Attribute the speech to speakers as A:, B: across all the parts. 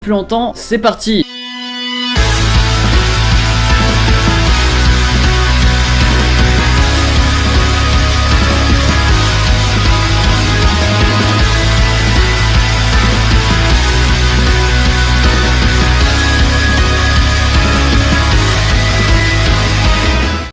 A: plus longtemps, c'est parti.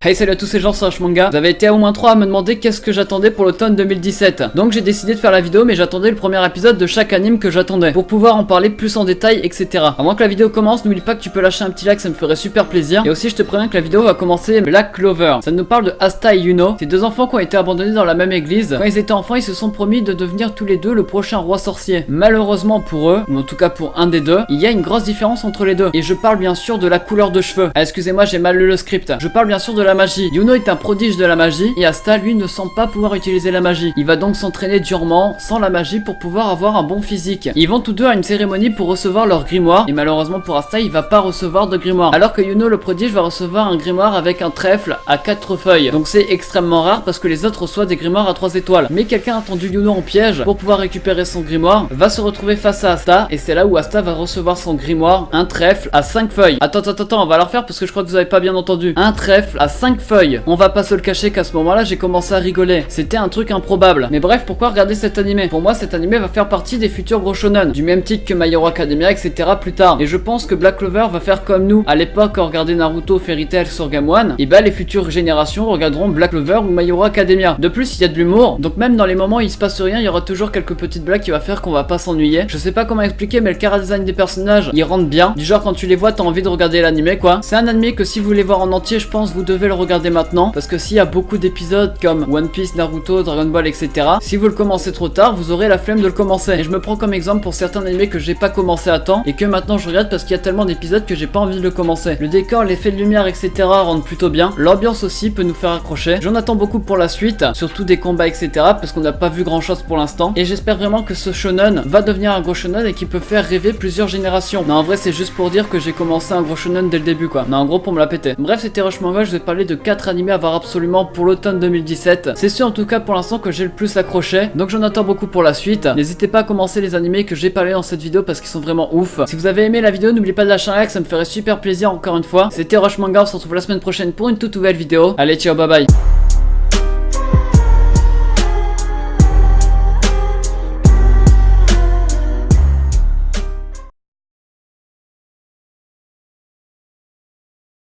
A: Hey, salut à tous, c'est Jean sur Manga. Vous avez été au moins 3 à me demander qu'est-ce que j'attendais pour l'automne 2017. Donc j'ai décidé de faire la vidéo, mais j'attendais le premier épisode de chaque anime que j'attendais pour pouvoir en parler plus en détail, etc. Avant que la vidéo commence, n'oublie pas que tu peux lâcher un petit like, ça me ferait super plaisir. Et aussi je te préviens que la vidéo va commencer Black Clover. Ça nous parle de Asta et Yuno, ces deux enfants qui ont été abandonnés dans la même église. Quand ils étaient enfants, ils se sont promis de devenir tous les deux le prochain roi sorcier. Malheureusement pour eux, ou en tout cas pour un des deux, il y a une grosse différence entre les deux. Et je parle bien sûr de la couleur de cheveux. Ah, excusez-moi, j'ai mal lu le script. Je parle bien sûr de la magie. Yuno est un prodige de la magie et Asta lui ne semble pas pouvoir utiliser la magie. Il va donc s'entraîner durement sans la magie pour pouvoir avoir un bon physique. Ils vont tous deux à une cérémonie pour recevoir leur grimoire et malheureusement pour Asta il va pas recevoir de grimoire. Alors que Yuno le prodige va recevoir un grimoire avec un trèfle à 4 feuilles. Donc c'est extrêmement rare parce que les autres reçoivent des grimoires à 3 étoiles. Mais quelqu'un a tendu Yuno en piège pour pouvoir récupérer son grimoire, va se retrouver face à Asta et c'est là où Asta va recevoir son grimoire, un trèfle à 5 feuilles. Attends, on va la refaire parce que je crois que vous avez pas bien entendu. Un trèfle à 5 feuilles. On va pas se le cacher qu'à ce moment-là, j'ai commencé à rigoler. C'était un truc improbable. Mais bref, pourquoi regarder cet animé? Pour moi, cet animé va faire partie des futurs gros shonen, du même titre que My Hero Academia, etc. plus tard. Et je pense que Black Clover va faire comme nous, à l'époque, quand on regardait Naruto, Fairy Tail sur Game One. Et bah, les futures générations regarderont Black Clover ou My Hero Academia. De plus, il y a de l'humour. Donc même dans les moments où il se passe rien, il y aura toujours quelques petites blagues qui va faire qu'on va pas s'ennuyer. Je sais pas comment expliquer, mais le chara-design des personnages, il rentre bien. Du genre, quand tu les vois, t'as envie de regarder l'animé, quoi. C'est un animé que si vous voulez voir en entier, je pense, vous devez le regarder maintenant. Parce que s'il y a beaucoup d'épisodes comme One Piece, Naruto, Dragon Ball, etc. Si vous le commencez trop tard, vous aurez la flemme de le commencer. Et je me prends comme exemple pour certains animés que j'ai pas commencé à temps et que maintenant je regarde parce qu'il y a tellement d'épisodes que j'ai pas envie de le commencer. Le décor, l'effet de lumière, etc. rendent plutôt bien. L'ambiance aussi peut nous faire accrocher. J'en attends beaucoup pour la suite, surtout des combats, etc. parce qu'on n'a pas vu grand chose pour l'instant. Et j'espère vraiment que ce shonen va devenir un gros shonen et qui peut faire rêver plusieurs générations. Non, en vrai, c'est juste pour dire que j'ai commencé un gros shonen dès le début, quoi. Non, en gros, pour me la péter. Bref, c'était Rush Manga. Je vais parler de 4 animés à voir absolument pour l'automne 2017. C'est sûr en tout cas pour l'instant que j'ai le plus accroché, donc j'en attends beaucoup pour la suite. N'hésitez pas à commencer les animés que j'ai parlé dans cette vidéo parce qu'ils sont vraiment ouf. Si vous avez aimé la vidéo, n'oubliez pas de lâcher un like, ça me ferait super plaisir encore une fois. C'était Rush Manga, on se retrouve la semaine prochaine pour une toute nouvelle vidéo. Allez, ciao, bye bye.